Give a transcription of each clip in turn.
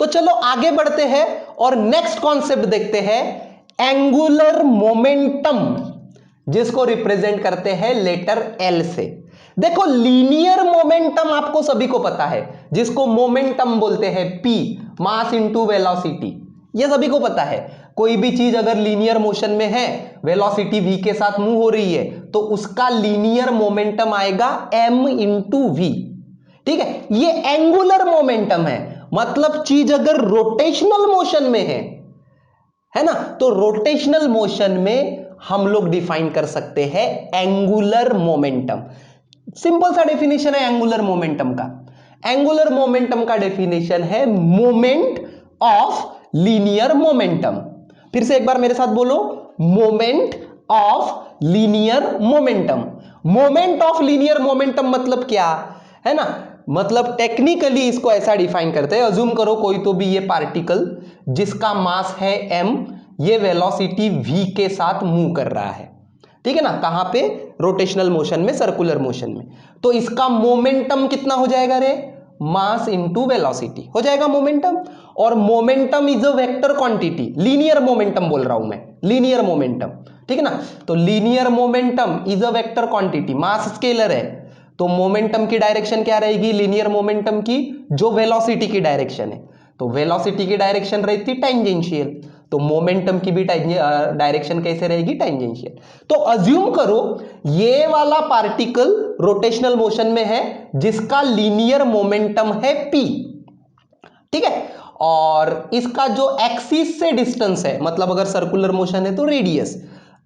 तो चलो आगे बढ़ते हैं और नेक्स्ट कॉन्सेप्ट देखते हैं, एंगुलर मोमेंटम, जिसको रिप्रेजेंट करते हैं लेटर एल से। देखो लीनियर मोमेंटम आपको सभी को पता है, जिसको मोमेंटम बोलते हैं, पी, मास इंटू वेलोसिटी, ये सभी को पता है। कोई भी चीज अगर लीनियर मोशन में है, वेलोसिटी v के साथ मूव हो रही है, तो उसका लीनियर मोमेंटम आएगा m इंटू वी। ठीक है, ये एंगुलर मोमेंटम है, मतलब चीज अगर रोटेशनल मोशन में है ना, तो रोटेशनल मोशन में हम लोग डिफाइन कर सकते हैं एंगुलर मोमेंटम। सिंपल सा डेफिनेशन है एंगुलर मोमेंटम का। एंगुलर मोमेंटम का डेफिनेशन है मोमेंट ऑफ लीनियर मोमेंटम। फिर से एक बार मेरे साथ बोलो, moment of linear momentum. Moment of linear momentum मतलब क्या है ना, मतलब टेक्निकली इसको ऐसा डिफाइन करते हैं, अज्यूम करो कोई तो भी ये पार्टिकल जिसका मास है m, ये वेलोसिटी v के साथ मूव कर रहा है, ठीक है ना, कहां पे, रोटेशनल मोशन में, सर्कुलर मोशन में। तो इसका मोमेंटम कितना हो जाएगा रे, मास इंटू वेलोसिटी हो जाएगा मोमेंटम। और momentum is a vector quantity, linear momentum बोल रहा हूं मैं, लीनियर मोमेंटम, ठीक है ना। तो linear momentum is a vector quantity, mass scalar है, तो मोमेंटम की डायरेक्शन क्या रहेगी, लीनियर मोमेंटम की, जो वेलोसिटी की डायरेक्शन है, तो वेलोसिटी की डायरेक्शन रहती टेंजेंशियल, तो मोमेंटम की भी डायरेक्शन कैसे रहेगी, टेंजेंशियल। तो अज्यूम करो ये वाला पार्टिकल रोटेशनल मोशन में है, जिसका लीनियर मोमेंटम है p, ठीक है, और इसका जो एक्सिस से डिस्टेंस है, मतलब अगर सर्कुलर मोशन है तो रेडियस,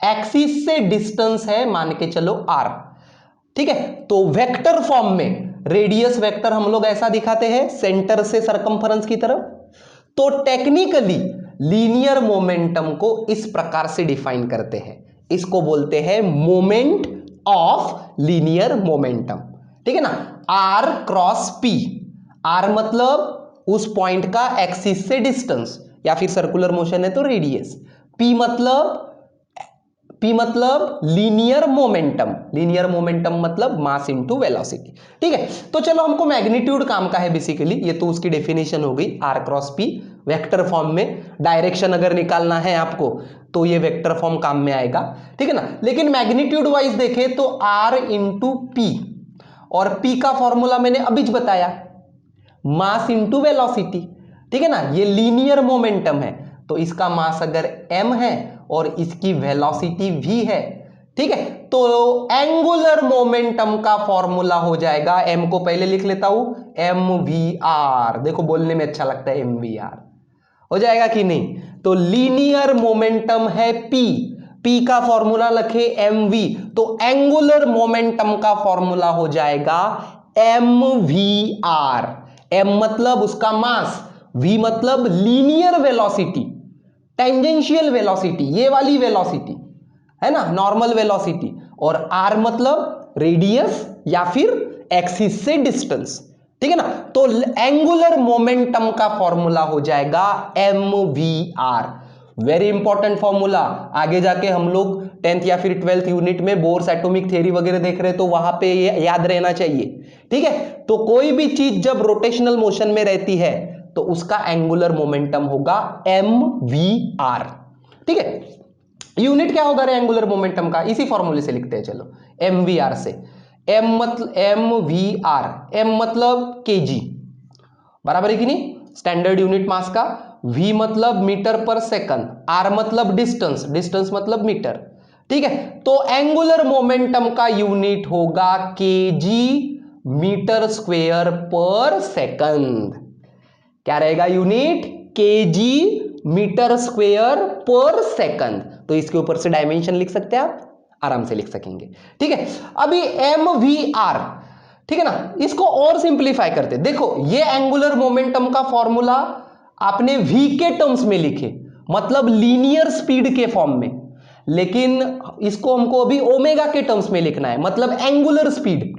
एक्सिस से डिस्टेंस है मान के चलो r, ठीक है। तो वेक्टर फॉर्म में रेडियस वेक्टर हम लोग ऐसा दिखाते हैं, सेंटर से सरकमफरेंस की तरफ। तो टेक्निकली लीनियर मोमेंटम को इस प्रकार से डिफाइन करते हैं, इसको बोलते हैं मोमेंट ऑफ लीनियर मोमेंटम, ठीक है ना, r क्रॉस p। r मतलब उस पॉइंट का एक्सिस से डिस्टेंस, या फिर सर्कुलर मोशन है तो रेडियस, p मतलब लीनियर मोमेंटम, लीनियर मोमेंटम मतलब मास इनटू वेलोसिटी, ठीक है। तो चलो हमको मैग्नीट्यूड काम का है बेसिकली, ये तो उसकी डेफिनेशन हो गई, r cross p, vector form में डायरेक्शन अगर निकालना है आपको तो ये वेक्टर फॉर्म काम में आएगा, ठीक है ना। लेकिन मैग्नीट्यूड वाइज देखें तो r इंटू p, और p का फॉर्मूला मैंने अभी बताया, मास इंटू वेलोसिटी, ठीक है ना, ये लीनियर मोमेंटम है, तो इसका मास अगर m है और इसकी वेलोसिटी v है, ठीक है, तो एंगुलर मोमेंटम का फॉर्मूला हो जाएगा, m को पहले लिख लेता हूं, mvr, देखो बोलने में अच्छा लगता है, mvr हो जाएगा कि नहीं। तो लीनियर मोमेंटम है p का फॉर्मूला रखे mv, तो एंगुलर मोमेंटम का फॉर्मूला हो जाएगा mvr। m मतलब उसका मास, v मतलब लीनियर वेलोसिटी, टेंजेंशियल वेलोसिटी, ये वाली वेलोसिटी है ना, नॉर्मल वेलोसिटी, और r मतलब रेडियस या फिर एक्सिस से डिस्टेंस, ठीक है ना। तो एंगुलर मोमेंटम का फॉर्मूला हो जाएगा mvr। वेरी इंपॉर्टेंट फॉर्मूला, आगे जाके हम लोग 10th या फिर 12th यूनिट में बोर्स एटॉमिक थ्योरी वगैरह देख रहे हैं, तो वहां पे ये याद रहना चाहिए, ठीक है। तो कोई भी चीज जब रोटेशनल मोशन में रहती है तो उसका एंगुलर मोमेंटम होगा mvr, ठीक है। यूनिट क्या होगा रे एंगुलर मोमेंटम का, इसी फॉर्मूले से लिखते हैं चलो, mvr से। m मतलब mvr, m मतलब kg, बराबर है कि नहीं, स्टैंडर्ड यूनिट मास का, v मतलब मीटर पर सेकंड, r मतलब डिस्टेंस, डिस्टेंस मतलब मीटर, ठीक है। तो एंगुलर मोमेंटम का यूनिट होगा kg मीटर स्क्वायर पर सेकंड। क्या रहेगा यूनिट, kg मीटर स्क्वायर पर सेकंड। तो इसके ऊपर से डायमेंशन लिख सकते हैं आप, आराम से लिख सकेंगे, ठीक है। अभी mvr, ठीक है ना, इसको और सिंपलीफाई करते, देखो ये एंगुलर मोमेंटम का फॉर्मूला आपने v के टर्म्स में लिखे, मतलब लीनियर स्पीड के फॉर्म में, लेकिन इसको हमको अभी ओमेगा के टर्म्स में लिखना है, मतलब एंगुलर स्पीड,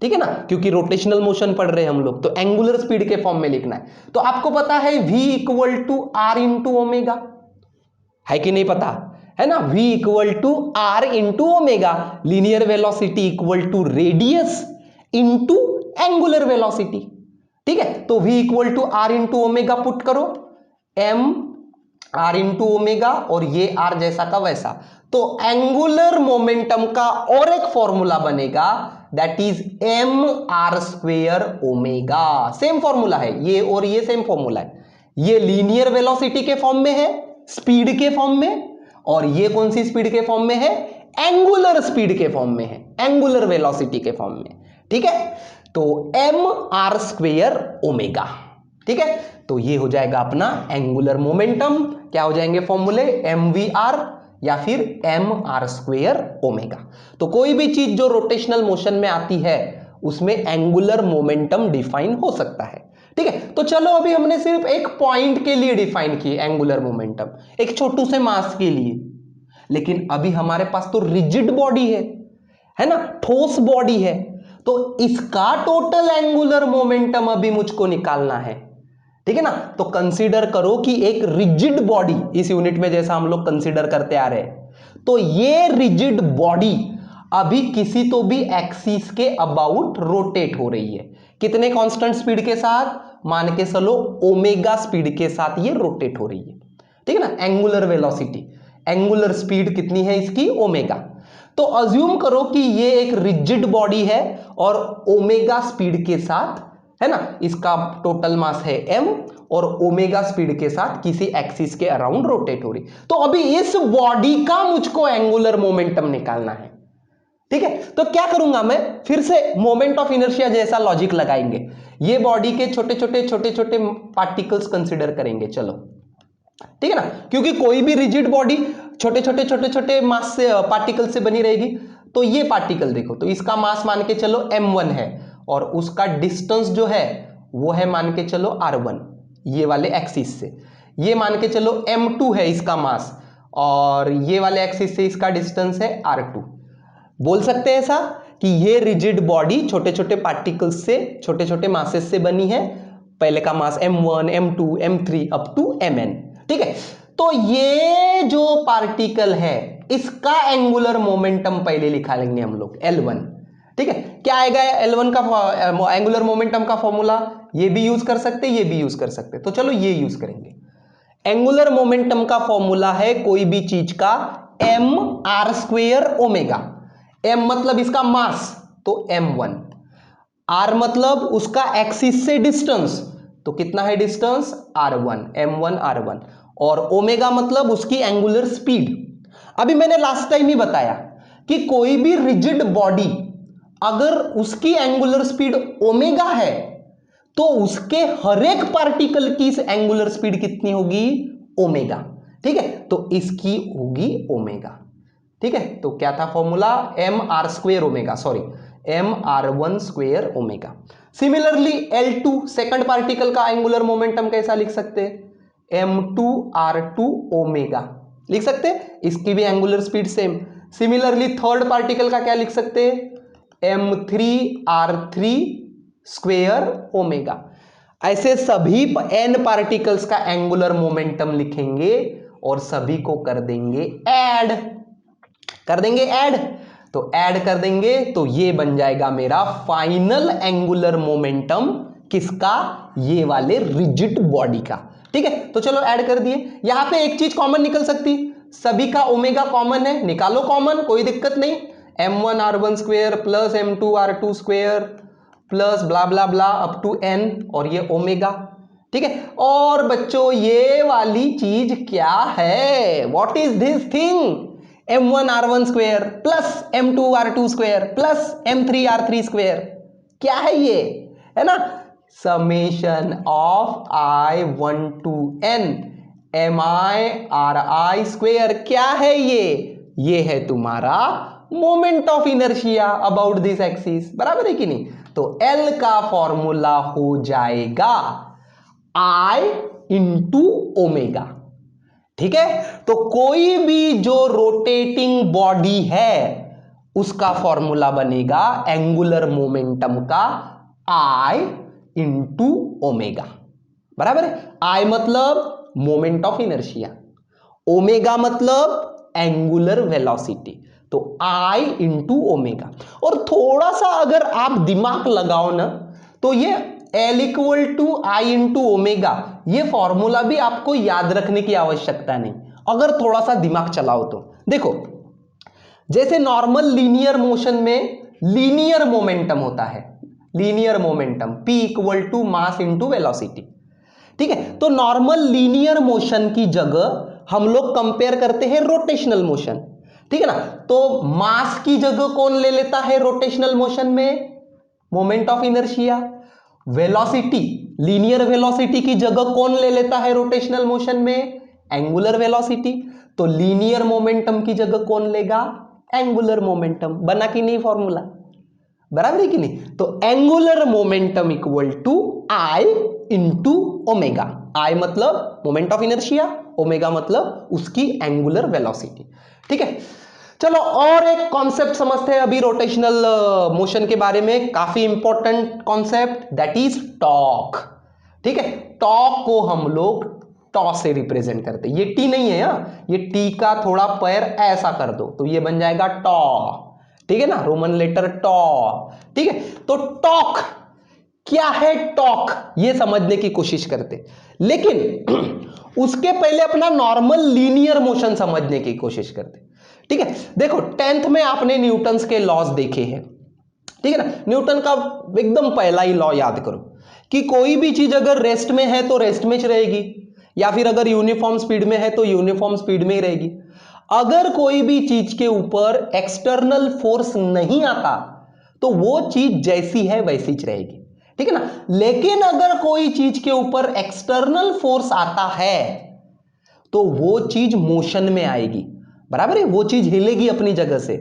ठीक है ना, क्योंकि रोटेशनल मोशन पढ़ रहे हैं हम लोग, तो एंगुलर स्पीड के फॉर्म में लिखना है। तो आपको पता है v equal to r into omega, है कि नहीं पता, है ना, v equal to r into omega, linear velocity equal to radius into angular velocity, ठीक है, तो v equal to r into omega put करो, m r इंटू ओमेगा, और ये r जैसा का वैसा। तो एंगुलर मोमेंटम का और एक फॉर्मूला बनेगा, that is m r square omega. Same formula है ये और ये, सेम फॉर्मूला है। ये लीनियर वेलोसिटी के फॉर्म में है, स्पीड के फॉर्म में, और ये कौन सी स्पीड के फॉर्म में है? एंगुलर स्पीड के फॉर्म में है, एंगुलर वेलोसिटी के फॉर्म में। ठीक है, तो m r स्क्वेयर ओमेगा। ठीक है, तो ये हो जाएगा अपना एंगुलर मोमेंटम। क्या हो जाएंगे फॉर्मूले? mvr या फिर mr स्क्वेयर ओमेगा। तो कोई भी चीज जो रोटेशनल मोशन में आती है उसमें एंगुलर मोमेंटम डिफाइन हो सकता है। ठीक है, तो चलो अभी हमने सिर्फ एक पॉइंट के लिए डिफाइन की एंगुलर मोमेंटम, एक छोटू से मास के लिए। लेकिन अभी हमारे पास तो रिजिड बॉडी है ना, ठोस बॉडी है, तो इसका टोटल एंगुलर मोमेंटम अभी मुझको निकालना है। ठीक है ना, तो कंसीडर करो कि एक रिजिड बॉडी, इस यूनिट में जैसा हम लोग कंसीडर करते आ रहे हैं, तो ये रिजिड बॉडी अभी किसी तो भी एक्सिस के अबाउट रोटेट हो रही है। कितने कांस्टेंट स्पीड के साथ? मान के चलो ओमेगा स्पीड के साथ ये रोटेट हो रही है। ठीक है ना, एंगुलर वेलोसिटी, एंगुलर स्पीड कितनी है इसकी? ओमेगा। तो अज्यूम करो कि ये एक रिजिड बॉडी है और ओमेगा स्पीड के साथ, है ना, इसका टोटल मास है m और ओमेगा स्पीड के साथ किसी एक्सिस के अराउंड रोटेट हो रही। तो अभी इस बॉडी का मुझको एंगुलर मोमेंटम निकालना है। ठीक है, तो क्या करूंगा मैं? फिर से मोमेंट ऑफ इनर्शिया जैसा लॉजिक लगाएंगे। ये बॉडी के छोटे छोटे पार्टिकल्स कंसीडर करेंगे। चलो, ठीक है ना, क्योंकि कोई भी रिजिड बॉडी छोटे छोटे मास से, पार्टिकल से बनी रहेगी। तो ये पार्टिकल देखो, तो इसका मास मान के चलो m1 है और उसका डिस्टेंस जो है वो है मान के चलो r1, ये वाले एक्सिस से। ये मान के चलो m2 है इसका मास, और ये वाले एक्सिस से इसका डिस्टेंस है r2। बोल सकते हैं ऐसा कि ये रिजिड बॉडी छोटे छोटे पार्टिकल्स से, छोटे छोटे मासेस से बनी है। पहले का मास m1, m2, m3 up to mn। ठीक है, तो ये जो पार्टिकल है इसका एंगुलर मोमेंटम पहले लिखा लेंगे हम लोग, L1। ठीक है, क्या आएगा L1 का एंगुलर मोमेंटम का फॉर्मूला? ये भी यूज कर सकते, ये भी यूज कर सकते, तो चलो ये यूज करेंगे। एंगुलर मोमेंटम का फॉर्मूला है कोई भी चीज का m r square omega. m मतलब इसका मास, तो m1, r मतलब उसका एक्सिस से डिस्टेंस, तो कितना है डिस्टेंस? r1, m1 r1, और ओमेगा मतलब उसकी एंगुलर स्पीड। अभी मैंने लास्ट टाइम ही बताया कि कोई भी रिजिड बॉडी अगर उसकी एंगुलर स्पीड ओमेगा है तो उसके हर एक पार्टिकल की एंगुलर स्पीड कितनी होगी? ओमेगा। ठीक है, तो इसकी होगी ओमेगा। ठीक है, तो क्या था formula? m r square omega, sorry m r1 square omega. Similarly L2 second particle का एंगुलर मोमेंटम कैसा लिख सकते हैं? m2 r2 ओमेगा लिख सकते हैं, इसकी भी angular speed same. Similarly third particle का क्या लिख सकते हैं? m3 r3 square omega. ऐसे सभी n पार्टिकल्स का एंगुलर मोमेंटम लिखेंगे और सभी को कर देंगे ऐड, कर देंगे ऐड। तो ऐड कर देंगे तो ये बन जाएगा मेरा फाइनल एंगुलर मोमेंटम, किसका? ये वाले रिजिड बॉडी का। ठीक है, तो चलो ऐड कर दिए। यहां पे एक चीज कॉमन निकल सकती, सभी का ओमेगा कॉमन है, निकालो कॉमन, कोई दिक्कत नहीं। m1 r1 square plus m2 r2 square plus blah blah blah up to n, और ये ओमेगा। ठीक है, और बच्चों ये वाली चीज क्या है? What is this thing? m1 r1 square plus m2 r2 square plus m3 r3 square, क्या है ये? है ना, summation of i1 to n mi ri square. क्या है ये? ये है तुम्हारा moment of inertia about this axis, बराबर है कि नहीं? तो L का फॉर्मूला हो जाएगा I इंटू ओमेगा। ठीक है, तो कोई भी जो रोटेटिंग बॉडी है उसका फॉर्मूला बनेगा एंगुलर मोमेंटम का I इंटू ओमेगा, बराबर है। I मतलब मोमेंट ऑफ इनर्शिया, ओमेगा मतलब एंगुलर वेलोसिटी, तो I इंटू ओमेगा। और थोड़ा सा अगर आप दिमाग लगाओ ना तो ये L equal to I into omega, ये फॉर्मूला भी आपको याद रखने की आवश्यकता नहीं अगर थोड़ा सा दिमाग चलाओ तो। देखो जैसे नॉर्मल लीनियर मोशन में लीनियर मोमेंटम होता है, linear momentum P equal to mass into velocity, ठीक है। तो नॉर्मल लीनियर मोशन की जगह हम लोग कंपेयर करते हैं रोटेशनल मोशन, ठीक है ना। तो मास की जगह कौन ले लेता है रोटेशनल मोशन में? Moment of inertia. Velocity, linear velocity की जगह कौन ले लेता है रोटेशनल मोशन में? Angular velocity. तो लीनियर मोमेंटम की जगह कौन लेगा? Angular momentum. बना कि नहीं फॉर्मूला? बराबर है कि नहीं? तो angular momentum equal to I into omega. I मतलब मोमेंट ऑफ इनर्शिया, ओमेगा मतलब उसकी एंगुलर वेलोसिटी, ठीक है। चलो और एक कॉन्सेप्ट समझते हैं अभी रोटेशनल मोशन के बारे में, काफी important concept, that is torque, ठीक है। टॉर्क को हम लोग टॉ से रिप्रेजेंट करते हैं। ये टी नहीं है यहाँ, ये टी का थोड़ा पैर ऐसा कर दो तो ये बन जाएगा टॉ, ठीक है ना, रोमन लेटर टॉ, ठीक है। तो टॉर्क क्या है? टॉर्क ये समझने की कोशिश करते, लेकिन उसके पहले अपना नॉर्मल लीनियर मोशन समझने की कोशिश करते, ठीक है। देखो 10th में आपने न्यूटन्स के लॉज देखे हैं, ठीक है ना। न्यूटन का एकदम पहला ही लॉ याद करो कि कोई भी चीज अगर रेस्ट में है तो रेस्ट में रहेगी, या फिर अगर यूनिफॉर्म स्पीड में है तो यूनिफॉर्म स्पीड में ही रहेगी। अगर कोई भी चीज के ऊपर एक्सटर्नल फोर्स नहीं आता तो वो चीज जैसी है वैसी ही रहेगी, ठीक है ना। लेकिन अगर कोई चीज के ऊपर एक्सटर्नल फोर्स आता है तो वो चीज मोशन में आएगी, बराबर है, वो चीज हिलेगी अपनी जगह से,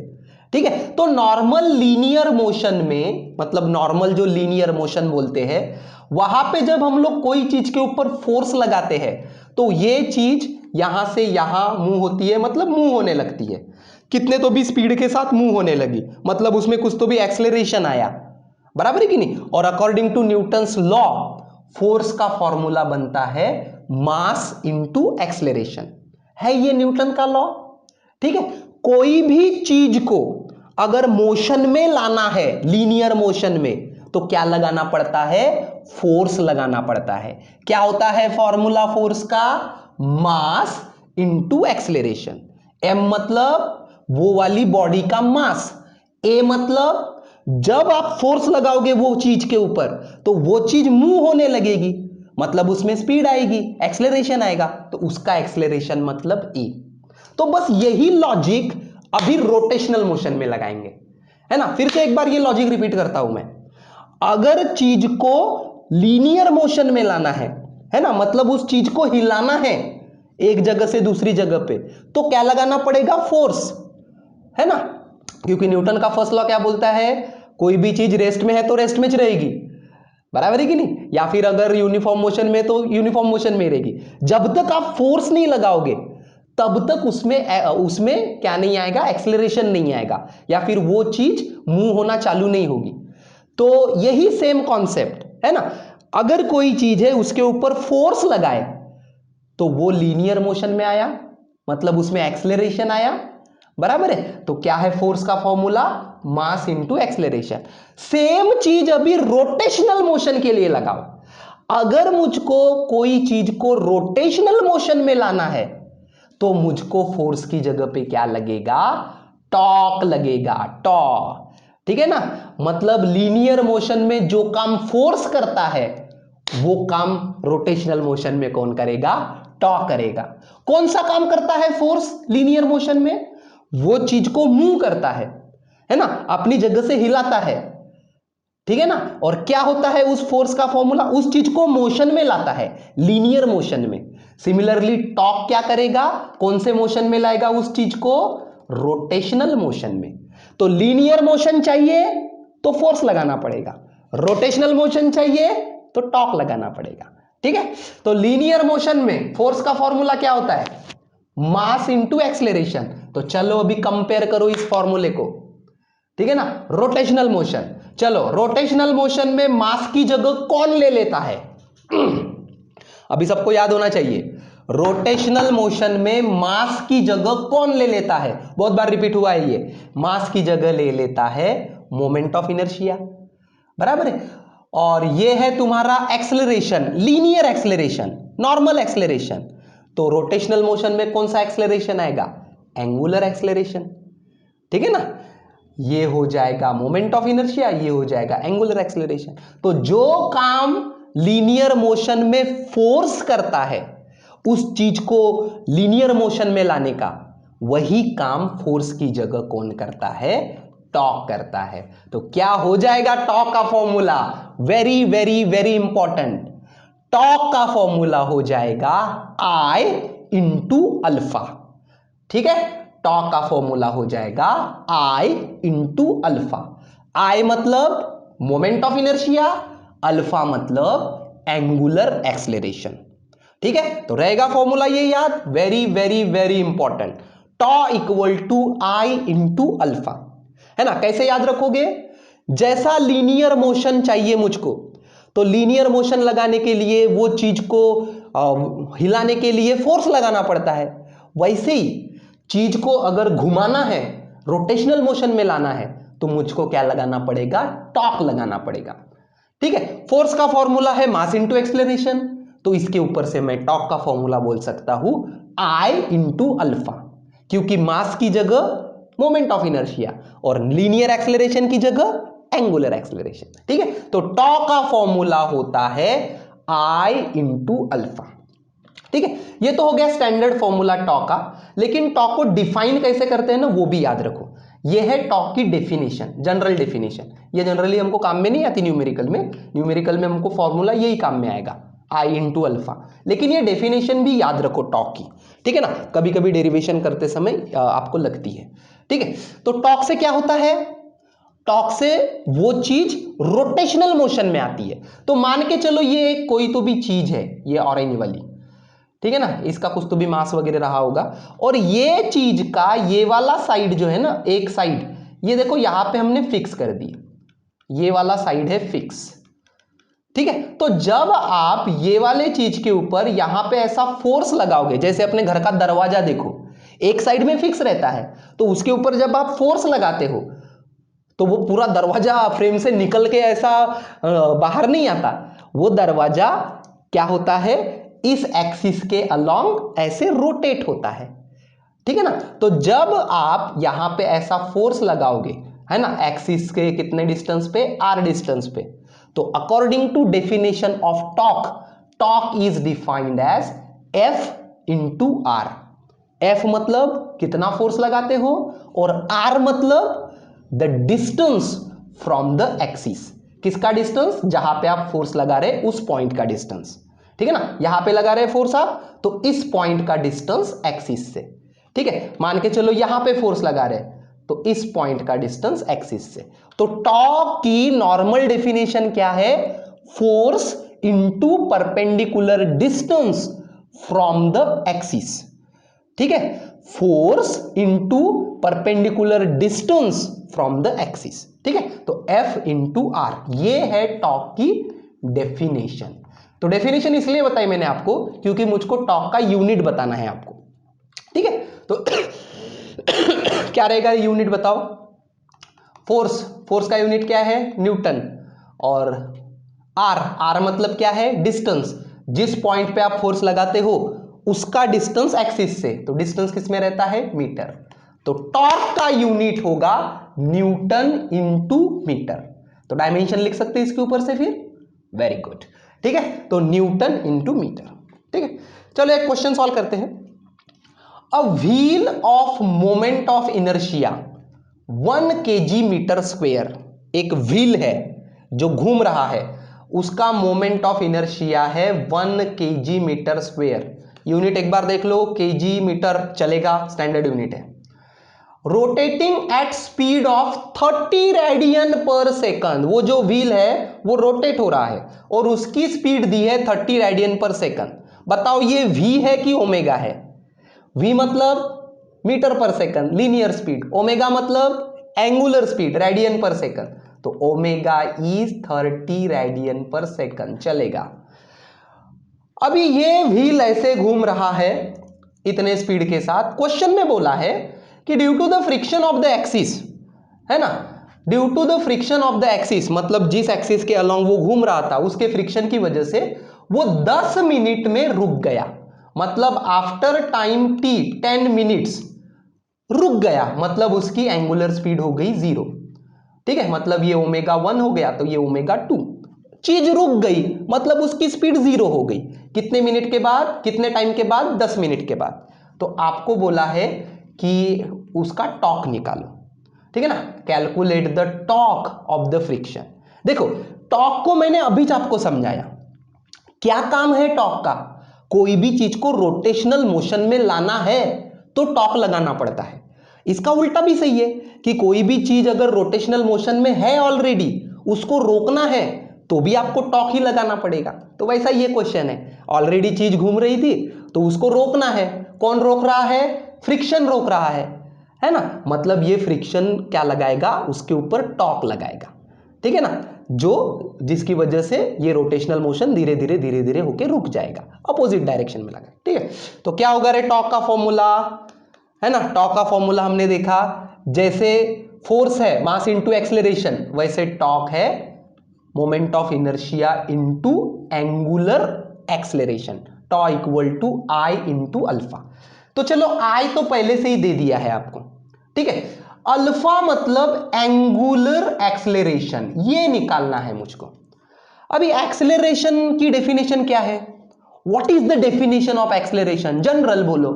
ठीक है। तो नॉर्मल लीनियर मोशन में, मतलब नॉर्मल जो लीनियर मोशन बोलते हैं, वहां पे जब हम लोग कोई चीज के ऊपर फोर्स लगाते हैं तो ये चीज यहां से यहां मूव होती है, मतलब मूव होने लगती है, कितने तो भी स्पीड के साथ मूव होने लगी, मतलब उसमें कुछ तो भी एक्सेलरेशन आया, बराबर है कि नहीं। और according to Newton's law force का फॉर्मूला बनता है मास इंटू एक्सेलरेशन, है ये न्यूटन का लॉ, ठीक है। कोई भी चीज को अगर मोशन में लाना है, लीनियर मोशन में, तो क्या लगाना पड़ता है? फोर्स लगाना पड़ता है। क्या होता है फॉर्मूला फोर्स का? Mass into acceleration. एम मतलब वो वाली बॉडी का मास, ए मतलब जब आप फोर्स लगाओगे वो चीज के ऊपर तो वो चीज मूव होने लगेगी, मतलब उसमें स्पीड आएगी, एक्सेलरेशन आएगा, तो उसका एक्सेलरेशन मतलब ए। तो बस यही लॉजिक अभी रोटेशनल मोशन में लगाएंगे, है ना। फिर से एक बार ये लॉजिक रिपीट करता हूं मैं। अगर चीज को लीनियर मोशन में लाना है ना, मतलब उस चीज को हिलाना है एक जगह से दूसरी जगह पे, तो क्या लगाना पड़ेगा? फोर्स, है ना। क्योंकि न्यूटन का फर्स्ट लॉ क्या बोलता है? कोई भी चीज रेस्ट में है तो रेस्ट में ही रहेगी, बराबर है कि नहीं। या फिर अगर यूनिफॉर्म मोशन में तो यूनिफॉर्म मोशन में रहेगी। जब तक आप फोर्स नहीं लगाओगे तब तक उसमें क्या नहीं आएगा? एक्सेलरेशन नहीं आएगा, या फिर वो चीज मूव होना चालू नहीं होगी। तो यही सेम कॉन्सेप्ट है ना। अगर कोई चीज है उसके ऊपर फोर्स लगाए तो वो लीनियर मोशन में आया, मतलब उसमें एक्सेलरेशन आया, बराबर है। तो क्या है फोर्स का formula? Mass into acceleration. Same चीज अभी रोटेशनल मोशन के लिए लगाओ। अगर मुझको कोई चीज को रोटेशनल मोशन में लाना है तो मुझको फोर्स की जगह पे क्या लगेगा? टॉर्क लगेगा, टॉ, ठीक है ना। मतलब लीनियर मोशन में जो काम फोर्स करता है वो काम रोटेशनल मोशन में कौन करेगा? टॉ करेगा। कौन सा काम करता है फोर्स लीनियर मोशन में? वो चीज को मूव करता है ना, अपनी जगह से हिलाता है, ठीक है ना। और क्या होता है उस फोर्स का फॉर्मूला? उस चीज को मोशन में लाता है, लीनियर मोशन में। सिमिलरली टॉर्क क्या करेगा? कौन से मोशन में लाएगा उस चीज को? रोटेशनल मोशन में। तो लीनियर मोशन चाहिए तो फोर्स लगाना पड़ेगा, रोटेशनल मोशन चाहिए तो टॉर्क लगाना पड़ेगा, ठीक है। तो लीनियर मोशन में फोर्स का फॉर्मूला क्या होता है? Mass into acceleration. तो चलो अभी कंपेयर करो इस फॉर्मूले को, ठीक है ना। रोटेशनल मोशन, चलो रोटेशनल मोशन में मास की जगह कौन ले लेता है? अभी सबको याद होना चाहिए, रोटेशनल मोशन में मास की जगह कौन ले लेता है? बहुत बार रिपीट हुआ है ये, मास की जगह ले लेता है मोमेंट ऑफ इनर्शिया, बराबर है। और ये है तुम्हारा acceleration, linear acceleration, normal acceleration. तो रोटेशनल मोशन में कौन सा एक्सेलरेशन आएगा? एंगुलर एक्सेलरेशन, ठीक है ना। ये हो जाएगा मोमेंट ऑफ इनर्शिया, ये हो जाएगा एंगुलर एक्सेलरेशन। तो जो काम लीनियर मोशन में फोर्स करता है उस चीज को लीनियर मोशन में लाने का, वही काम फोर्स की जगह कौन करता है? टॉर्क करता है। तो क्या हो जाएगा टॉर्क का formula? Very very very important. Torque का फॉर्मूला हो जाएगा I इंटू अल्फा, ठीक है। टॉर्क का फॉर्मूला हो जाएगा I इंटू अल्फा। I मतलब मोमेंट ऑफ इनर्शिया, अल्फा मतलब एंगुलर एक्सेलरेशन, ठीक है। तो रहेगा फॉर्मूला ये याद, very very very important. Tau equal to I into alpha, है ना। कैसे याद रखोगे? जैसा लीनियर मोशन चाहिए मुझको, तो लीनियर मोशन लगाने के लिए वो चीज को हिलाने के लिए फोर्स लगाना पड़ता है। वैसे ही चीज को अगर घुमाना है, रोटेशनल मोशन में लाना है, तो मुझको क्या लगाना पड़ेगा? टॉर्क लगाना पड़ेगा, ठीक है। फोर्स का फॉर्मूला है मास इंटू एक्सेलरेशन, तो इसके ऊपर से मैं टॉर्क का फॉर्मूला बोल सकता हूं I इंटू अल्फा, क्योंकि मास की जगह मोमेंट ऑफ इनर्शिया और लीनियर एक्सेलरेशन की जगह एंगुलर एक्सेलरेशन, ठीक है। तो टॉर्क का फॉर्मूला होता है I इंटू अल्फा, ठीक है। ये तो हो गया स्टैंडर्ड फॉर्मूला टॉर्क का। लेकिन टॉर्क को डिफाइन कैसे करते हैं ना, वो भी याद रखो। ये है टॉर्क की डेफिनेशन, जनरल डेफिनेशन। ये जनरली हमको काम में नहीं आती न्यूमेरिकल में। न्यूमेरिकल में हमको फॉर्मूला यही काम में आएगा, I इंटू अल्फा। लेकिन ये डेफिनेशन भी याद रखो टॉर्क की, ठीक है ना। कभी कभी डेरिवेशन करते समय आपको लगती है, ठीक है। तो टॉर्क से क्या होता है? टॉर्क से वो चीज रोटेशनल मोशन में आती है। तो मान के चलो ये कोई तो भी चीज है, ये ऑरेंज वाली, ठीक है ना, इसका कुछ तो भी मास वगैरह रहा होगा, और ये चीज का ये वाला साइड जो है ना, एक साइड, ये देखो यहां पे हमने फिक्स कर दी, ये वाला साइड है फिक्स, ठीक है। तो जब आप ये वाले चीज के ऊपर यहां पे ऐसा फोर्स लगाओगे, जैसे अपने घर का दरवाजा देखो, एक साइड में फिक्स रहता है, तो उसके ऊपर जब आप फोर्स लगाते हो तो वो पूरा दरवाजा फ्रेम से निकल के ऐसा बाहर नहीं आता। वो दरवाजा क्या होता है? इस एक्सिस के अलोंग ऐसे रोटेट होता है, ठीक है ना। तो जब आप यहां पे ऐसा फोर्स लगाओगे, है ना, एक्सिस के कितने डिस्टेंस पे? r डिस्टेंस पे, तो according to definition of torque, torque is defined as F into r. F मतलब कितना फोर्स लगाते हो, और R मतलब the distance from the axis. किसका डिस्टेंस? जहां पे आप फोर्स लगा रहे उस पॉइंट का डिस्टेंस, ठीक है ना। यहां पे लगा रहे फोर्स आप, तो इस पॉइंट का डिस्टेंस एक्सिस से, ठीक है। मान के चलो यहां पे फोर्स लगा रहे, तो इस पॉइंट का डिस्टेंस एक्सिस से। तो टॉर्क की नॉर्मल डेफिनेशन क्या है? Force into perpendicular distance from the axis, ठीक है। Force into perpendicular distance from the axis, ठीक है। तो F इंटू आर, ये है टॉर्क की डेफिनेशन। तो डेफिनेशन इसलिए बताई मैंने आपको क्योंकि मुझको टॉर्क का यूनिट बताना है आपको, ठीक है। तो क्या रहेगा यूनिट बताओ? फोर्स, फोर्स का यूनिट क्या है? न्यूटन। और आर, आर मतलब क्या है? डिस्टेंस। जिस पॉइंट पे आप फोर्स लगाते हो उसका डिस्टेंस एक्सिस से, तो डिस्टेंस किस में रहता है? मीटर। तो टॉर्क का यूनिट होगा न्यूटन इंटू मीटर। तो डायमेंशन लिख सकते हैं इसके ऊपर से फिर। वेरी गुड, ठीक है। तो न्यूटन इंटू मीटर, ठीक है। चलो एक क्वेश्चन सॉल्व करते हैं। A wheel of moment of inertia 1 kg metre square, एक व्हील है जो घूम रहा है, उसका मोमेंट ऑफ इनर्शिया है 1 kg मीटर स्क्वेयर। यूनिट एक बार देख लो, kg मीटर चलेगा, स्टैंडर्ड यूनिट है। Rotating at speed of 30 radian पर सेकंड, वो जो व्हील है वो रोटेट हो रहा है और उसकी स्पीड दी है 30 रेडियन पर सेकंड। बताओ ये v है कि ओमेगा है? v मतलब मीटर पर सेकंड, लीनियर स्पीड। ओमेगा मतलब एंगुलर स्पीड, रेडियन पर सेकंड। तो ओमेगा इज 30 रेडियन पर सेकंड, चलेगा। अभी ये व्हील ऐसे घूम रहा है इतने स्पीड के साथ। क्वेश्चन में बोला है कि due to the friction of the axis, है ना, due to the friction of the axis, मतलब जिस एक्सिस के अलोंग वो घूम रहा था उसके फ्रिक्शन की वजह से वो 10 मिनट में रुक गया। मतलब आफ्टर टाइम t 10 मिनट्स रुक गया, मतलब उसकी एंगुलर स्पीड हो गई 0। ठीक है, मतलब ये ω1 हो गया तो ये ω2, चीज रुक गई मतलब उसकी स्पीड 0 हो गई। कितने मिनट के बाद, कितने टाइम के बाद? 10 मिनट के बाद। तो आपको बोला है कि उसका टॉर्क निकालो, ठीक है ना, calculate the torque of the friction. देखो टॉर्क को मैंने अभी आपको समझाया, क्या काम है टॉर्क का? कोई भी चीज को रोटेशनल मोशन में लाना है तो टॉर्क लगाना पड़ता है। इसका उल्टा भी सही है कि कोई भी चीज अगर रोटेशनल मोशन में है ऑलरेडी, उसको रोकना है तो भी आपको टॉर्क ही लगाना पड़ेगा। तो वैसा ये क्वेश्चन है, ऑलरेडी चीज घूम रही थी तो उसको रोकना है। कौन रोक रहा है? फ्रिक्शन रोक रहा है ना, मतलब ये फ्रिक्शन क्या लगाएगा? उसके ऊपर टॉर्क लगाएगा, ठीक है ना, जो जिसकी वजह से ये रोटेशनल मोशन धीरे धीरे धीरे धीरे होके रुक जाएगा, अपोजिट डायरेक्शन में लगा। ठीक है, तो क्या होगा रे टॉर्क का फॉर्मूला, है ना, टॉर्क का फॉर्मूला हमने देखा, जैसे फोर्स है मास इनटू एक्सेलरेशन, वैसे टॉर्क है moment of inertia into angular acceleration, tau equal to I into alpha. तो चलो आई तो पहले से ही दे दिया है आपको, ठीक है, अल्फा मतलब एंगुलर एक्सेलरेशन, ये निकालना है मुझको। अभी एक्सेलरेशन की डेफिनेशन क्या है? What is the definition of acceleration? General बोलो,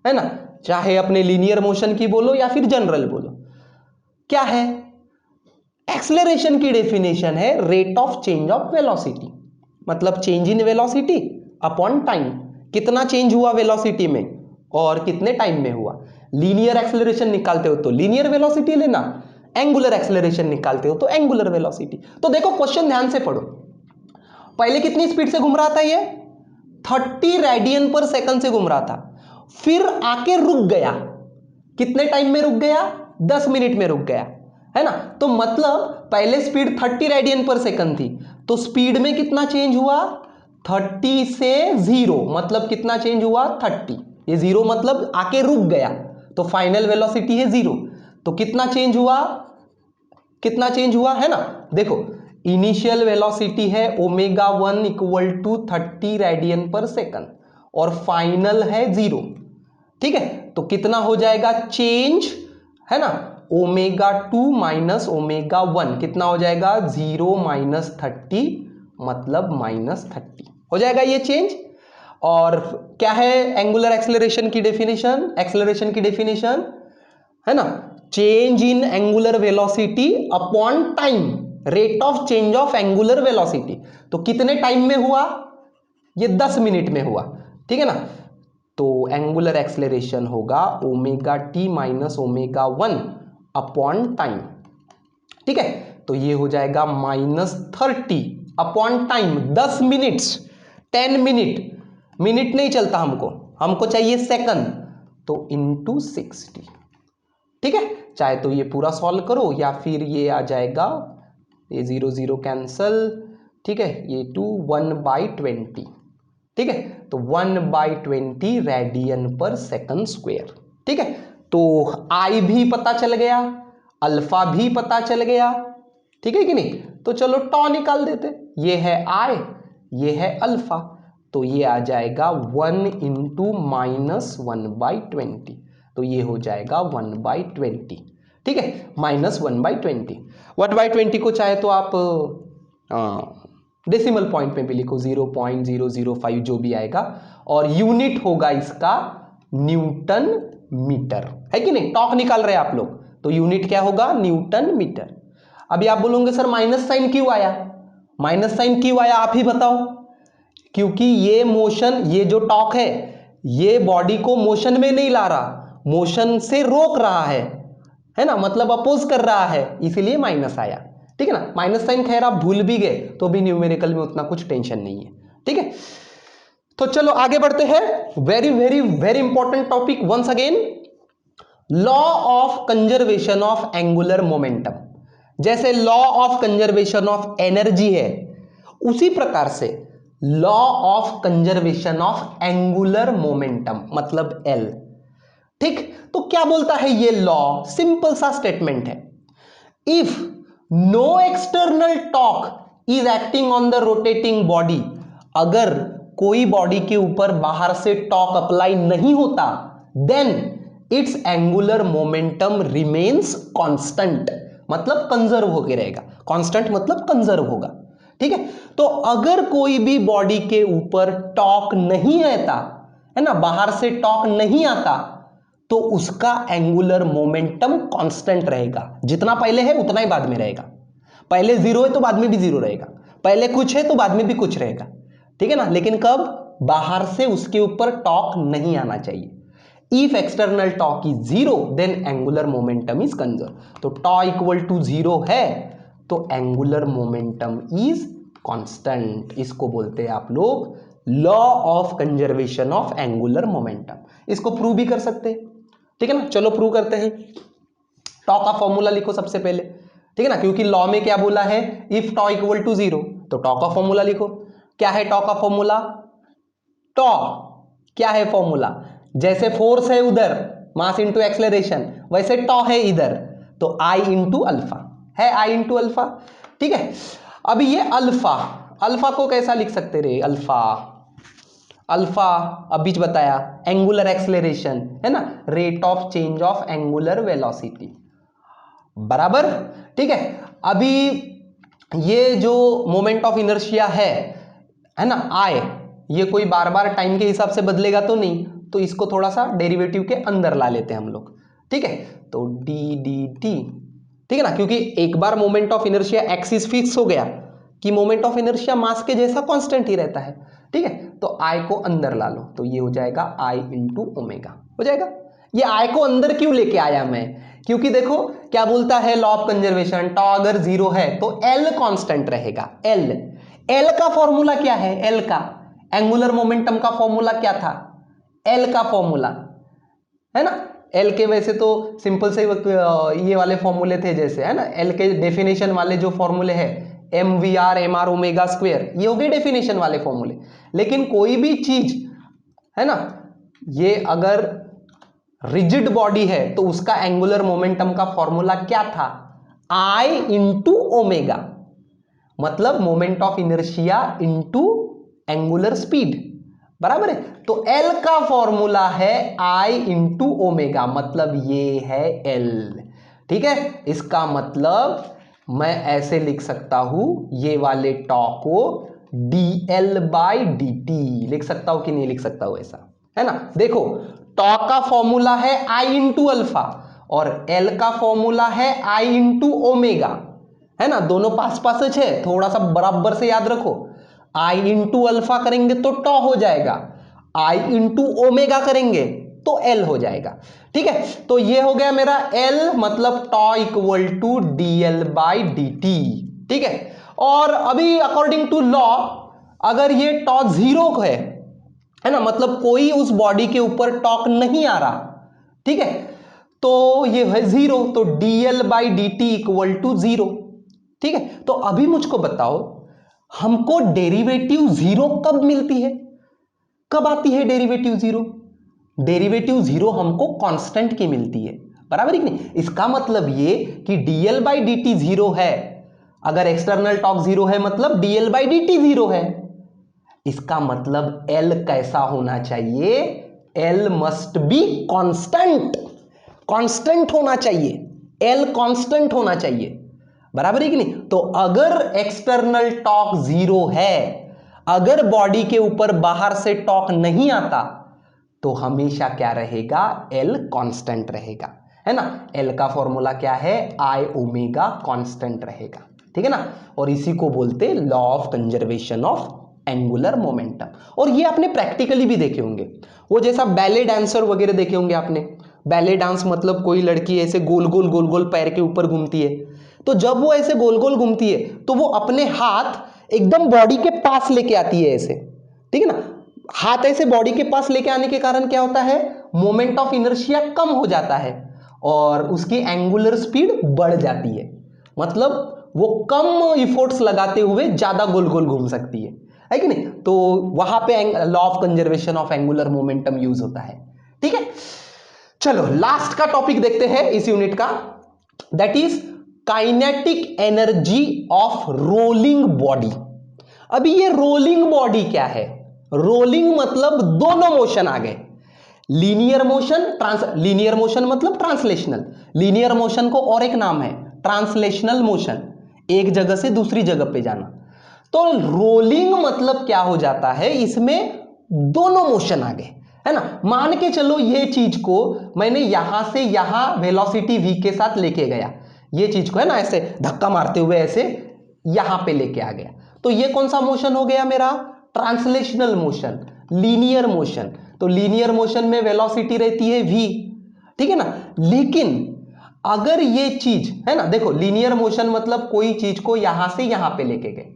है ना, चाहे अपने लीनियर मोशन की बोलो या फिर जनरल बोलो, क्या है? एक्सेलरेशन की डेफिनेशन है rate of change of velocity, मतलब change in velocity upon time, कितना चेंज हुआ वेलोसिटी में और कितने टाइम में हुआ। लीनियर एक्सेलरेशन निकालते हो तो लीनियर वेलोसिटी लेना, एंगुलर एक्सेलरेशन निकालते हो तो एंगुलर वेलोसिटी। तो देखो क्वेश्चन ध्यान से पढ़ो, पहले कितनी स्पीड से घूम रहा था ये? 30 रेडियन पर सेकंड से घूम रहा था, फिर आके रुक गया, कितने टाइम में रुक गया? 10 मिनट में रुक गया, है ना। तो मतलब पहले स्पीड 30 रेडियन पर सेकंड थी, तो स्पीड में कितना चेंज हुआ? 30 से 0, मतलब कितना चेंज हुआ? 30, ये 0 मतलब आके रुक गया, तो फाइनल वेलोसिटी है 0। तो कितना चेंज हुआ? कितना चेंज हुआ, है ना। देखो इनिशियल वेलोसिटी है ω1 इक्वल टू 30 रेडियन पर सेकंड और फाइनल है 0, ठीक है। तो कितना हो जाएगा चेंज, है ना, ω2 माइनस ω1 कितना हो जाएगा? 0 माइनस 30 मतलब -30 हो जाएगा ये चेंज। और क्या है एंगुलर एक्सेलरेशन की डेफिनेशन? एक्सेलरेशन की डेफिनेशन, है ना, change in angular velocity upon time, rate of change of angular velocity. तो कितने टाइम में हुआ? ये 10 मिनट में हुआ, ठीक है ना। तो एंगुलर एक्सेलरेशन होगा ω t माइनस ω1 अपॉन टाइम, ठीक है। तो ये हो जाएगा -30 upon time, 10 minutes, 10 minute, minute नहीं चलता हमको, हमको चाहिए सेकंड, तो इंटू 60, ठीक है। चाहे तो ये पूरा सॉल्व करो या फिर ये आ जाएगा, ये 0 0 कैंसल, ठीक है, ये 2 1/20, ठीक है, तो 1/20 रेडियन पर सेकंड स्क्वायर, ठीक है। तो आई भी पता चल गया, अल्फा भी पता चल गया, ठीक है कि नहीं। तो चलो टॉ निकाल देते, ये है आई, ये है अल्फा, तो ये आ जाएगा 1 इंटू -1/20, तो ये हो जाएगा 1/20, ठीक है, -1/20। 1/20 को चाहे तो आप डेसिमल पॉइंट में भी लिखो, 0.005 जो भी आएगा, और यूनिट होगा इसका न्यूटन मीटर, है कि नहीं। टॉर्क निकाल रहे हैं आप लोग, तो यूनिट क्या होगा? Newton metre. अभी आप बोलोगे सर माइनस साइन क्यों आया? माइनस साइन क्यों आया आप ही बताओ। क्योंकि ये मोशन, ये जो टॉर्क है ये बॉडी को मोशन में नहीं ला रहा, मोशन से रोक रहा है ना, मतलब अपोज कर रहा है, इसीलिए माइनस आया, ठीक है ना। माइनस साइन खैर आप भूल भी गए तो भी न्यूमेरिकल में उतना कुछ टेंशन नहीं है, ठीक है। तो चलो आगे बढ़ते हैं, very very very important topic once again, law of conservation of angular momentum. जैसे law of conservation of energy है, उसी प्रकार से law of conservation of angular momentum मतलब एल, ठीक। तो क्या बोलता है ये लॉ? सिंपल सा स्टेटमेंट है, if no external torque is acting on the rotating body, अगर कोई बॉडी के ऊपर बाहर से टॉर्क अप्लाई नहीं होता, then it's angular momentum remains constant, मतलब कंजर्व होके रहेगा। कांस्टेंट मतलब कंजर्व होगा, ठीक है। तो अगर कोई भी बॉडी के ऊपर टॉर्क नहीं रहता है ना, बाहर से टॉर्क नहीं आता, तो उसका एंगुलर मोमेंटम कांस्टेंट रहेगा। जितना पहले है उतना ही बाद में रहेगा। पहले जीरो है तो बाद में भी जीरो रहेगा, पहले कुछ है तो बाद में भी कुछ रहेगा, ठीक है ना। लेकिन कब? बाहर से उसके ऊपर टॉर्क नहीं आना चाहिए। If external torque is zero then angular momentum is conserve. तो टॉ इक्वल टू जीरो है तो एंगुलर मोमेंटम इज कांस्टेंट। इसको बोलते हैं आप लोग law of conservation of angular momentum. इसको प्रूव भी कर सकते हैं, ठीक है ना। चलो प्रूव करते हैं। टॉ का फॉर्मूला लिखो सबसे पहले, ठीक है ना, क्योंकि लॉ में क्या बोला है, if tau equal to zero, तो टॉ का फॉर्मूला लिखो। क्या है टॉ का फॉर्मूला? टॉ क्या है फॉर्मूला? जैसे फोर्स है उधर मास इंटू एक्सेलरेशन, वैसे टॉ है इधर, तो आई इंटू अल्फा है, आई इंटू अल्फा, ठीक है। अभी ये अल्फा, अल्फा को कैसा लिख सकते रे? अल्फा, अल्फा अभी बताया एंगुलर एक्सेलरेशन है ना, rate of change of angular velocity, बराबर, ठीक है। अभी ये जो मोमेंट ऑफ इनर्शिया है ना, आई, ये कोई बार बार टाइम के हिसाब से बदलेगा तो नहीं, तो इसको थोड़ा सा डेरिवेटिव के अंदर ला लेते हैं हम लोग, ठीक है। तो डी डी टी, ठीक है ना, क्योंकि एक बार moment of inertia axis fix हो गया कि मोमेंट ऑफ इनर्शिया मास के जैसा कांस्टेंट ही रहता है, ठीक है। तो आई को अंदर ला लो, तो ये हो जाएगा आई इंटू ओमेगा, हो जाएगा। ये आई को अंदर क्यों लेके आया मैं? क्योंकि देखो क्या बोलता है लॉ ऑफ कंजर्वेशन, टॉ अगर जीरो है तो एल कांस्टेंट रहेगा। एल, एल का फॉर्मूला क्या है? एल का एंगुलर मोमेंटम का फॉर्मूला क्या था? एल का फॉर्मूला है ना, एल के वैसे तो सिंपल से ये वाले फॉर्मूले थे जैसे, है ना, एल के डेफिनेशन वाले जो फॉर्मूले हैं M V R M R omega square, ये हो गए डेफिनेशन वाले फॉर्मूले। लेकिन कोई भी चीज है ना, ये अगर रिजिड बॉडी है तो उसका एंगुलर मोमेंटम का फॉर्मूला क्या था? आई इंटू ओमेगा, मतलब moment of inertia into angular speed, बराबर है। तो एल का फॉर्मूला है आई इंटू ओमेगा, मतलब ये है एल, ठीक है। इसका मतलब मैं ऐसे लिख सकता हूं, ये वाले टॉ को D L by D T लिख सकता हूं कि नहीं लिख सकता हूं? ऐसा है ना। देखो टॉ का फॉर्मूला है आई इंटू अल्फा और एल का फॉर्मूला है आई इंटू ओमेगा, है ना, दोनों पास पास है, थोड़ा सा बराबर से याद रखो। आई इंटू अल्फा करेंगे तो टॉ हो जाएगा, आई इंटू ओमेगा करेंगे तो एल हो जाएगा, ठीक है। तो ये हो गया मेरा एल, मतलब tau equal to D L by D T, ठीक है। और अभी अकॉर्डिंग टू लॉ अगर ये टॉ जीरो है ना, मतलब कोई उस बॉडी के ऊपर टॉर्क नहीं आ रहा, ठीक है, तो ये है जीरो, तो D L by D T equal to zero, ठीक है। तो अभी मुझको बताओ हमको डेरिवेटिव जीरो कब मिलती है, कब आती है डेरिवेटिव जीरो? डेरिवेटिव जीरो हमको कांस्टेंट की मिलती है, बराबर है कि नहीं? इसका मतलब ये कि DL by D T zero है, अगर एक्सटर्नल टॉर्क जीरो है मतलब DL by D T zero है। इसका मतलब एल कैसा होना चाहिए? L must be constant, constant होना चाहिए, एल कांस्टेंट होना चाहिए, बराबर है कि नहीं? तो अगर एक्सटर्नल टॉर्क जीरो है, अगर बॉडी के ऊपर बाहर से टॉर्क नहीं आता, तो हमेशा क्या रहेगा? एल कांस्टेंट रहेगा, है ना। एल का फॉर्मूला क्या है? आई ओमेगा कांस्टेंट रहेगा, ठीक है ना। और इसी को बोलते हैं law of conservation of angular momentum. और ये आपने प्रैक्टिकली भी देखे होंगे, वो जैसा बैले डांसर वगैरह देखे होंगे आपने। बैले डांस मतलब कोई लड़की ऐसे गोल गोल गोल गोल पैर के ऊपर घूमती है, तो जब वो ऐसे गोल गोल घूमती है तो वो अपने हाथ एकदम बॉडी के पास लेके आती है ऐसे, ठीक है ना। हाथ ऐसे बॉडी के पास लेके आने के कारण क्या होता है? मोमेंट ऑफ इनर्शिया कम हो जाता है और उसकी एंगुलर स्पीड बढ़ जाती है, मतलब वो कम इफोर्ट्स लगाते हुए ज्यादा गोल गोल घूम सकती है कि नहीं? तो वहां पे law of conservation of angular momentum use होता है, ठीक है। चलो लास्ट का टॉपिक देखते हैं इस यूनिट का, that is kinetic energy of rolling body. अभी ये रोलिंग बॉडी क्या है? रोलिंग मतलब दोनों मोशन आ गए, लीनियर मोशन, लीनियर मोशन मतलब ट्रांसलेशनल, लीनियर मोशन को और एक नाम है ट्रांसलेशनल मोशन, एक जगह से दूसरी जगह पे जाना। तो रोलिंग मतलब क्या हो जाता है, इसमें दोनों मोशन आ गए, है ना। मान के चलो ये चीज को मैंने यहां से यहां वेलोसिटी v के साथ लेके गया, ये चीज को है ना ऐसे धक्का मारते हुए ऐसे यहां पे लेके आ गया, तो ये कौन सा मोशन हो गया मेरा? Translational motion, linear motion. तो लीनियर मोशन में वेलोसिटी रहती है v, ठीक है ना। लेकिन अगर ये चीज है ना, देखो लीनियर मोशन मतलब कोई चीज को यहां से यहां पे लेके गए,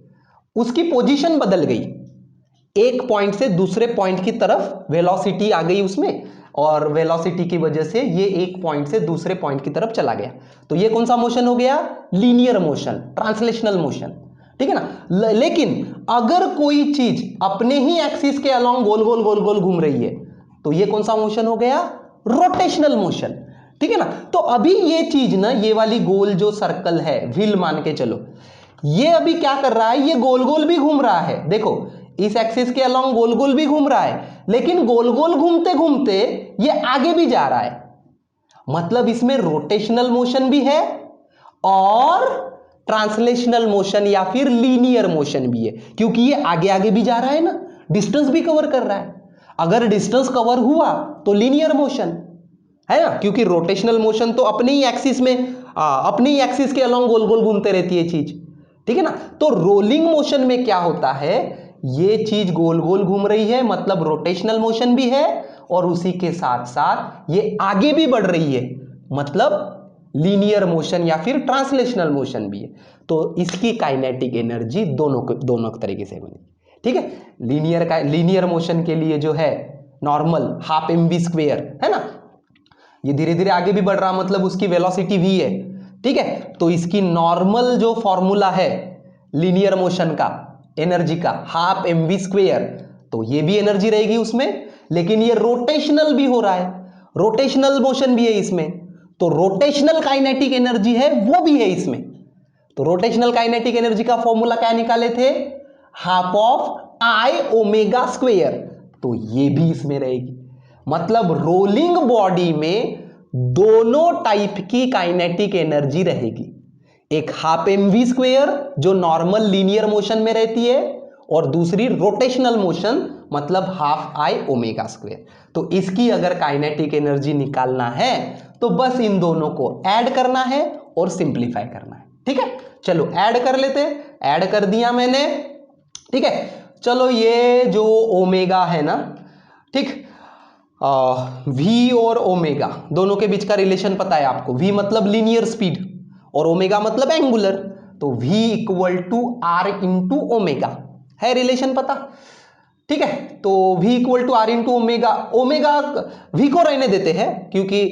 उसकी पोजीशन बदल गई, एक पॉइंट से दूसरे पॉइंट की तरफ वेलोसिटी आ गई उसमें, और वेलोसिटी की वजह से ये एक पॉइंट से दूसरे पॉइंट की तरफ चला गया, तो ये कौन सा मोशन हो गया? लीनियर मोशन, ट्रांसलेशनल मोशन, ठीक है ना। लेकिन अगर कोई चीज अपने ही एक्सिस के अलोंग गोल गोल गोल गोल घूम रही है, तो ये कौन सा मोशन हो गया? रोटेशनल मोशन, ठीक है ना। तो अभी ये चीज ना, ये वाली गोल जो सर्कल है, व्हील मान के चलो, ये अभी क्या कर रहा है? ये गोल गोल भी घूम रहा है, देखो इस एक्सिस के अलोंग गोल गोल भी घूम रहा है, लेकिन गोल गोल घूमते घूमते ये आगे भी जा रहा है, मतलब इसमें रोटेशनल मोशन भी है और ट्रांसलेशनल मोशन या फिर लीनियर मोशन भी है, क्योंकि ये आगे आगे भी जा रहा है ना, डिस्टेंस भी कवर कर रहा है। अगर डिस्टेंस कवर हुआ तो लीनियर मोशन है ना, क्योंकि रोटेशनल मोशन तो अपने ही एक्सिस में, अपने ही एक्सिस के अलोंग गोल गोल घूमते रहती है चीज, ठीक है ना। तो रोलिंग मोशन में क्या होता है, ये चीज गोल गोल घूम रही है, मतलब रोटेशनल मोशन भी है, और उसी के साथ साथ ये आगे भी बढ़ रही है, मतलब लीनियर मोशन या फिर ट्रांसलेशनल मोशन भी है। तो इसकी काइनेटिक एनर्जी दोनों तरीके से बनी, ठीक है। लीनियर मोशन के लिए जो है नॉर्मल हाफ mv स्क्वेयर है ना, ये धीरे धीरे आगे भी बढ़ रहा, मतलब उसकी वेलोसिटी v है, ठीक है। तो इसकी नॉर्मल जो फॉर्मूला है लीनियर मोशन का, एनर्जी का, हाफ mv स्क्वेयर, तो ये भी एनर्जी रहेगी उसमें, लेकिन ये रोटेशनल भी हो रहा है, रोटेशनल मोशन भी है इसमें, तो रोटेशनल काइनेटिक एनर्जी है वो भी है इसमें। तो रोटेशनल काइनेटिक एनर्जी का फॉर्मूला क्या निकाले थे? Half of I omega square, तो ये भी इसमें रहेगी। मतलब रोलिंग बॉडी में दोनों टाइप की काइनेटिक एनर्जी रहेगी, एक हाफ mv स्क्वेयर जो नॉर्मल लीनियर मोशन में रहती है, और दूसरी रोटेशनल मोशन मतलब हाफ आई ओमेगा स्क्वेयर। तो इसकी अगर काइनेटिक एनर्जी निकालना है तो बस इन दोनों को ऐड करना है और सिंप्लीफाई करना है, ठीक है। चलो ऐड कर लेते, ऐड कर दिया मैंने, ठीक है। चलो ये जो ओमेगा है ना, ठीक, v और ओमेगा दोनों के बीच का रिलेशन पता है आपको, v मतलब लीनियर स्पीड और ओमेगा मतलब एंगुलर, तो v equal to r into omega है रिलेशन पता, ठीक है। तो v equal to r into omega, omega v को रहने देते हैं क्योंकि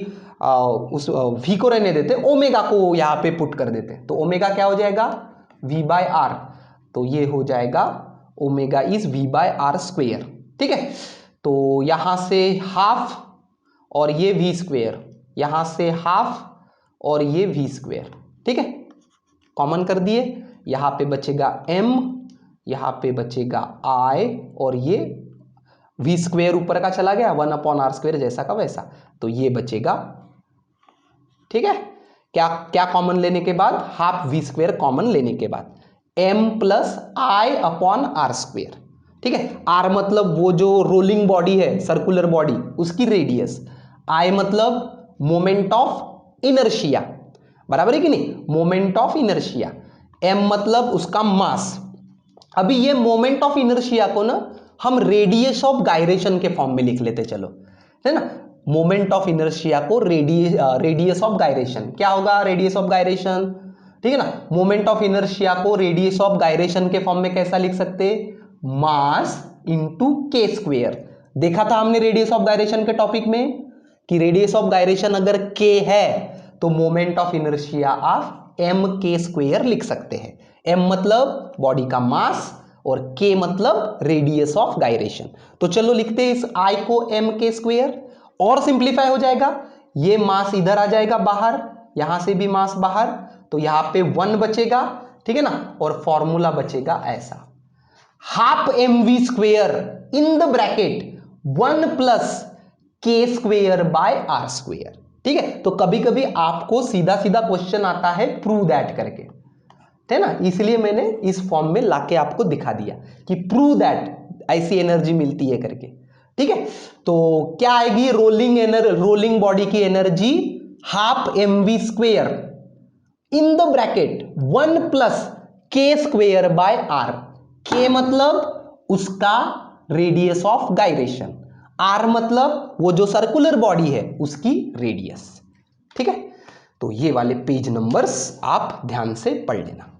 उस v को रहने देते, ओमेगा को यहां पे पुट कर देते, तो ओमेगा क्या हो जाएगा? v बाय आर, तो ये हो जाएगा omega is v by R square, ठीक है। तो यहां से हाफ और ये v स्क्वेयर, यहां से हाफ और ये v स्क्वेयर, ठीक है, कॉमन कर दिए, यहां पे बचेगा m, यहां पे बचेगा i, और ये v स्क्वेयर ऊपर का चला गया 1/r स्क्वेयर जैसा का वैसा, तो ये बचेगा, ठीक है। क्या क्या कॉमन लेने के बाद? हाफ v स्क्वेयर कॉमन लेने के बाद m plus i upon R square, ठीक है। r मतलब वो जो रोलिंग बॉडी है, सर्कुलर बॉडी, उसकी रेडियस, i मतलब मोमेंट ऑफ इनर्शिया, बराबर है कि नहीं, मोमेंट ऑफ इनर्शिया, m मतलब उसका मास। अभी ये मोमेंट ऑफ इनर्शिया को ना हम रेडियस ऑफ गायरेशन के फॉर्म में लिख लेते, चलो, है ना। मोमेंट ऑफ इनर्शिया को रेडियस ऑफ गायरेशन, क्या होगा रेडियस ऑफ गायरेशन, ठीक है ना। मोमेंट ऑफ इनर्शिया को रेडियस ऑफ गायरेशन के फॉर्म में कैसा लिख सकते? मास इंटू के स्क्वेयर। देखा था हमने रेडियस ऑफ गायरेशन के टॉपिक में कि रेडियस ऑफ गायरेशन अगर k है तो मोमेंट ऑफ इनर्शिया आप एम के स्क्वेयर लिख सकते हैं। m मतलब बॉडी का मास और k मतलब रेडियस ऑफ गायरेशन। तो चलो लिखते हैं इस I को m के स्क्वेयर, और सिंप्लीफाई हो जाएगा, ये मास इधर आ जाएगा बाहर, यहां से भी मास बाहर, तो यहां पे 1 बचेगा, ठीक है ना, और फॉर्मूला बचेगा ऐसा, half mv square in the bracket 1 plus के स्क्वेयर बाय आर स्क्वेयर। ठीक है, तो कभी कभी आपको सीधा सीधा क्वेश्चन आता है प्रूव दैट करके, है ना, इसलिए मैंने इस फॉर्म में लाके आपको दिखा दिया कि प्रूव दैट ऐसी एनर्जी मिलती है करके। ठीक है, तो क्या आएगी, रोलिंग बॉडी की energy half mv square in the bracket 1 plus के स्क्वेयर बाय आर। के मतलब उसका रेडियस ऑफ गायरेशन, आर मतलब वो जो सर्कुलर बॉडी है उसकी रेडियस। ठीक है, तो ये वाले पेज नंबर्स आप ध्यान से पढ़ लेना।